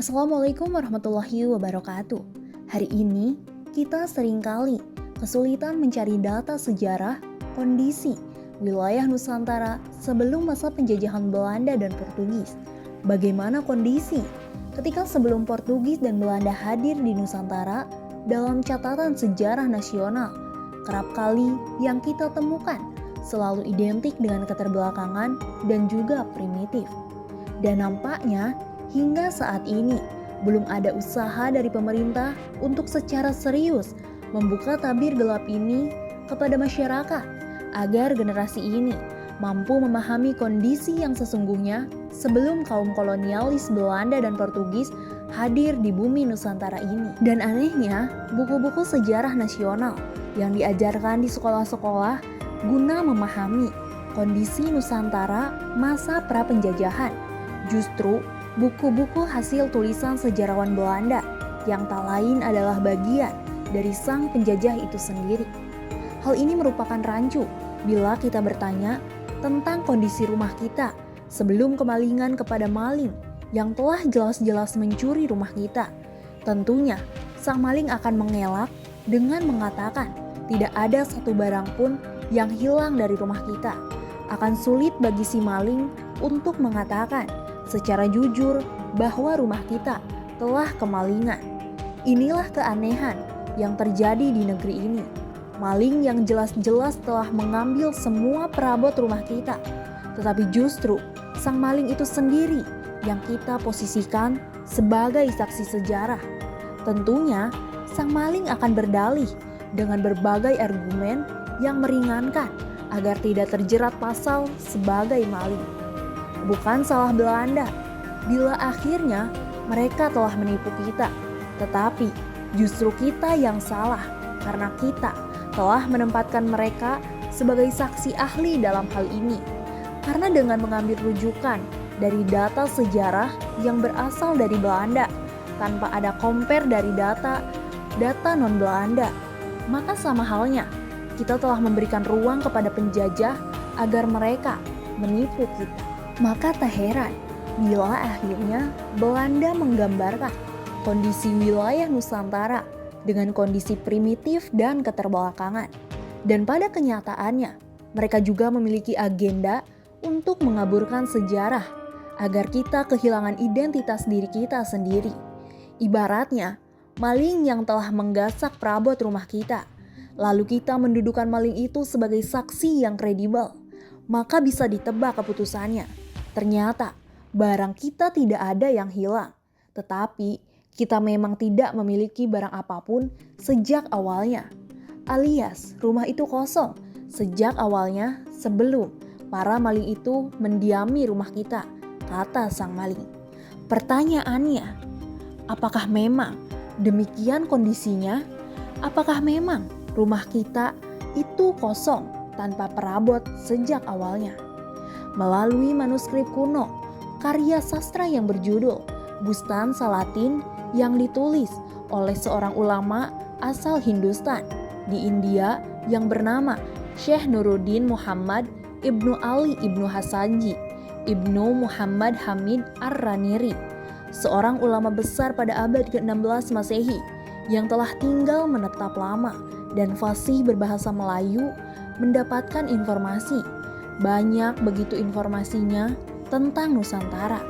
Assalamualaikum warahmatullahi wabarakatuh. Hari ini kita seringkali kesulitan mencari data sejarah kondisi wilayah Nusantara sebelum masa penjajahan Belanda dan Portugis. Bagaimana kondisi ketika sebelum Portugis dan Belanda hadir di Nusantara dalam catatan sejarah nasional? Kerap kali yang kita temukan selalu identik dengan keterbelakangan dan juga primitif. Dan nampaknya hingga saat ini belum ada usaha dari pemerintah untuk secara serius membuka tabir gelap ini kepada masyarakat agar generasi ini mampu memahami kondisi yang sesungguhnya sebelum kaum kolonialis Belanda dan Portugis hadir di bumi Nusantara ini. Dan anehnya, buku-buku sejarah nasional yang diajarkan di sekolah-sekolah guna memahami kondisi Nusantara masa pra-penjajahan justru buku-buku hasil tulisan sejarawan Belanda yang tak lain adalah bagian dari sang penjajah itu sendiri. Hal ini merupakan rancu bila kita bertanya tentang kondisi rumah kita sebelum kemalingan kepada maling yang telah jelas-jelas mencuri rumah kita. Tentunya, sang maling akan mengelak dengan mengatakan tidak ada satu barang pun yang hilang dari rumah kita. Akan sulit bagi si maling untuk mengatakan secara jujur bahwa rumah kita telah kemalingan. Inilah keanehan yang terjadi di negeri ini. Maling yang jelas-jelas telah mengambil semua perabot rumah kita, tetapi justru sang maling itu sendiri yang kita posisikan sebagai saksi sejarah. Tentunya sang maling akan berdalih dengan berbagai argumen yang meringankan agar tidak terjerat pasal sebagai maling. Bukan salah Belanda bila akhirnya mereka telah menipu kita, tetapi justru kita yang salah karena kita telah menempatkan mereka sebagai saksi ahli dalam hal ini. Karena dengan mengambil rujukan dari data sejarah yang berasal dari Belanda tanpa ada compare dari data non-Belanda, maka sama halnya kita telah memberikan ruang kepada penjajah agar mereka menipu kita. Maka tak heran bila akhirnya Belanda menggambarkan kondisi wilayah Nusantara dengan kondisi primitif dan keterbelakangan. Dan pada kenyataannya, mereka juga memiliki agenda untuk mengaburkan sejarah agar kita kehilangan identitas diri kita sendiri. Ibaratnya, maling yang telah menggasak perabot rumah kita, lalu kita mendudukan maling itu sebagai saksi yang kredibel, maka bisa ditebak keputusannya. Ternyata barang kita tidak ada yang hilang, tetapi kita memang tidak memiliki barang apapun sejak awalnya. Alias rumah itu kosong sejak awalnya sebelum para maling itu mendiami rumah kita, kata sang maling. Pertanyaannya, apakah memang demikian kondisinya? Apakah memang rumah kita itu kosong tanpa perabot sejak awalnya? Melalui manuskrip kuno, karya sastra yang berjudul Bustan Salatin yang ditulis oleh seorang ulama asal Hindustan di India yang bernama Syekh Nuruddin Muhammad Ibnu Ali Ibnu Hasanji Ibnu Muhammad Hamid Ar-Raniri, seorang ulama besar pada abad ke-16 Masehi yang telah tinggal menetap lama dan fasih berbahasa Melayu, mendapatkan informasi. Banyak begitu informasinya tentang Nusantara,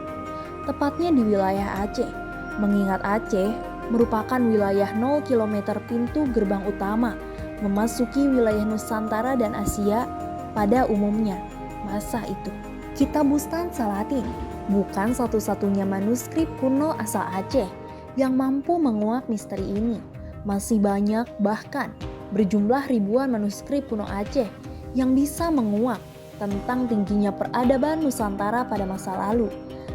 tepatnya di wilayah Aceh. Mengingat Aceh merupakan wilayah 0 km pintu gerbang utama memasuki wilayah Nusantara dan Asia pada umumnya masa itu. Kitab Bustan Salatin bukan satu-satunya manuskrip kuno asal Aceh yang mampu menguak misteri ini. Masih banyak, bahkan berjumlah ribuan manuskrip kuno Aceh yang bisa menguak tentang tingginya peradaban Nusantara pada masa lalu.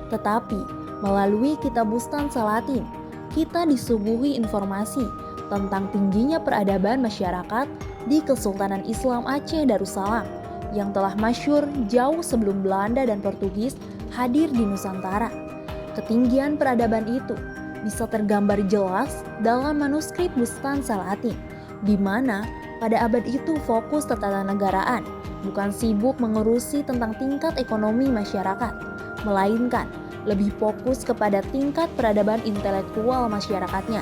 Tetapi melalui kitab Bustan Salatin, kita disuguhi informasi tentang tingginya peradaban masyarakat di Kesultanan Islam Aceh Darussalam yang telah masyhur jauh sebelum Belanda dan Portugis hadir di Nusantara. Ketinggian peradaban itu bisa tergambar jelas dalam manuskrip Bustan Salatin, di mana pada abad itu fokus ketatanegaraan bukan sibuk mengurusi tentang tingkat ekonomi masyarakat, melainkan lebih fokus kepada tingkat peradaban intelektual masyarakatnya.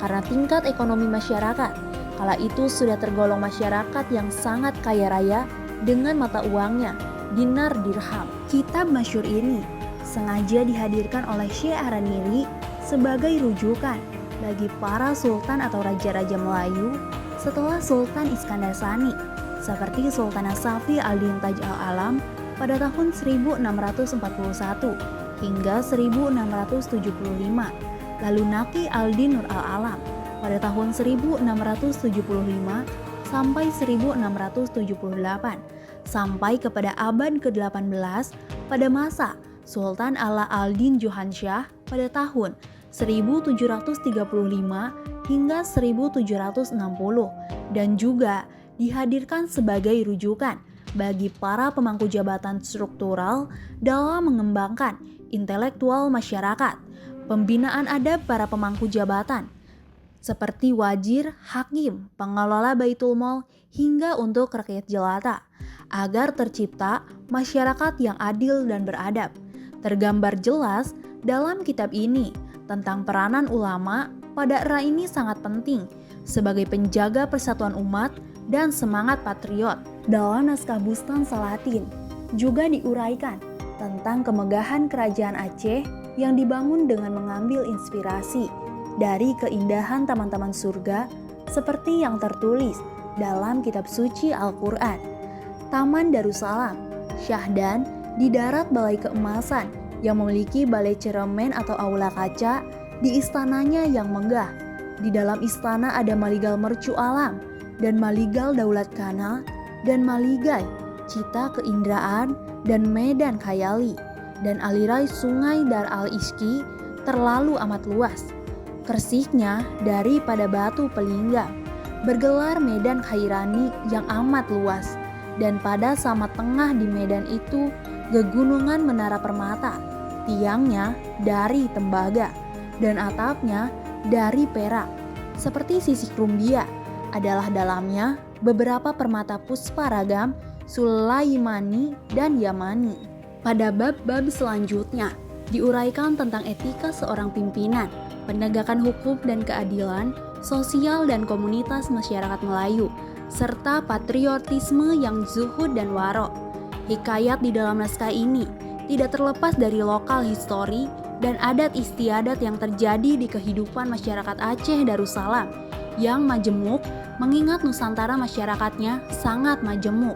Karena tingkat ekonomi masyarakat kala itu sudah tergolong masyarakat yang sangat kaya raya dengan mata uangnya, dinar dirham. Kitab masyhur ini sengaja dihadirkan oleh Syekh Araniri sebagai rujukan bagi para sultan atau raja-raja Melayu setelah Sultan Iskandar Sani, seperti Sultan Safi al-Din Taj al-Alam pada tahun 1641 hingga 1675, lalu Naqi al-Din Nur al-Alam pada tahun 1675 sampai 1678, sampai kepada abad ke-18 pada masa Sultan Ala al-Din Johansyah pada tahun 1735 hingga 1760, dan juga dihadirkan sebagai rujukan bagi para pemangku jabatan struktural dalam mengembangkan intelektual masyarakat, pembinaan adab para pemangku jabatan, seperti wazir, hakim, pengelola baitul mal, hingga untuk rakyat jelata, agar tercipta masyarakat yang adil dan beradab. Tergambar jelas dalam kitab ini tentang peranan ulama pada era ini sangat penting sebagai penjaga persatuan umat dan semangat patriot. Dalam naskah Bustan Salatin juga diuraikan tentang kemegahan kerajaan Aceh yang dibangun dengan mengambil inspirasi dari keindahan taman-taman surga seperti yang tertulis dalam kitab suci Al-Quran. Taman Darussalam, Syahdan di darat balai keemasan yang memiliki balai ceremen atau aula kaca di istananya yang megah. Di dalam istana ada Maligal Mercu Alam dan Maligal Daulat Kana dan Maligai Cita Keindraan dan Medan Khayali, dan aliran sungai Dar al-Ishki terlalu amat luas. Kersiknya daripada batu pelinggang, bergelar Medan Khairani yang amat luas, dan pada sama tengah di medan itu gegunungan Menara Permata, tiangnya dari tembaga dan atapnya dari perak, seperti sisik rumbia adalah dalamnya beberapa permata puspa ragam Sulaimani dan Yamani. Pada bab-bab selanjutnya diuraikan tentang etika seorang pimpinan, penegakan hukum dan keadilan, sosial dan komunitas masyarakat Melayu, serta patriotisme yang zuhud dan warok. Hikayat di dalam naskah ini tidak terlepas dari lokal histori dan adat istiadat yang terjadi di kehidupan masyarakat Aceh Darussalam yang majemuk, mengingat Nusantara masyarakatnya sangat majemuk.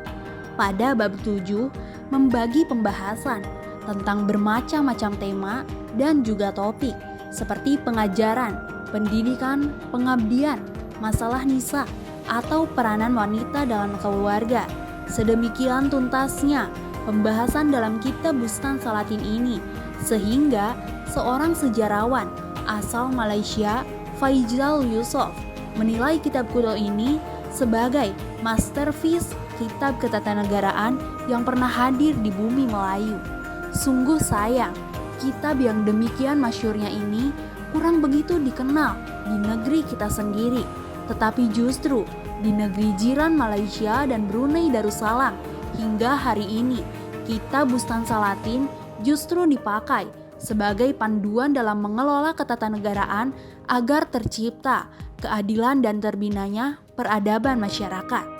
Pada bab 7 membagi pembahasan tentang bermacam-macam tema dan juga topik seperti pengajaran, pendidikan, pengabdian, masalah nisa atau peranan wanita dalam keluarga. Sedemikian tuntasnya pembahasan dalam kitab Bustan Salatin ini, sehingga seorang sejarawan asal Malaysia, Faizal Yusof, menilai kitab kuno ini sebagai masterpiece kitab ketatanegaraan yang pernah hadir di bumi Melayu. Sungguh sayang, kitab yang demikian masyhurnya ini kurang begitu dikenal di negeri kita sendiri, tetapi justru di negeri jiran Malaysia dan Brunei Darussalam hingga hari ini, kitab Bustan Salatin justru dipakai sebagai panduan dalam mengelola ketatanegaraan agar tercipta keadilan dan terbinanya peradaban masyarakat.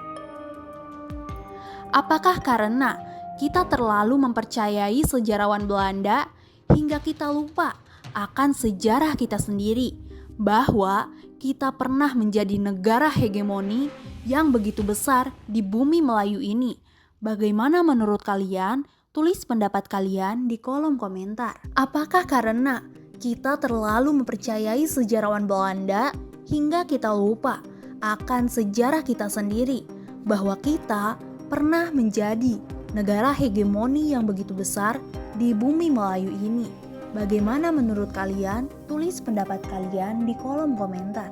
Apakah karena kita terlalu mempercayai sejarawan Belanda hingga kita lupa akan sejarah kita sendiri, bahwa kita pernah menjadi negara hegemoni yang begitu besar di bumi Melayu ini? Bagaimana menurut kalian? Tulis pendapat kalian di kolom komentar. Apakah karena kita terlalu mempercayai sejarawan Belanda hingga kita lupa akan sejarah kita sendiri, bahwa kita pernah menjadi negara hegemoni yang begitu besar di bumi Melayu ini? Bagaimana menurut kalian? Tulis pendapat kalian di kolom komentar.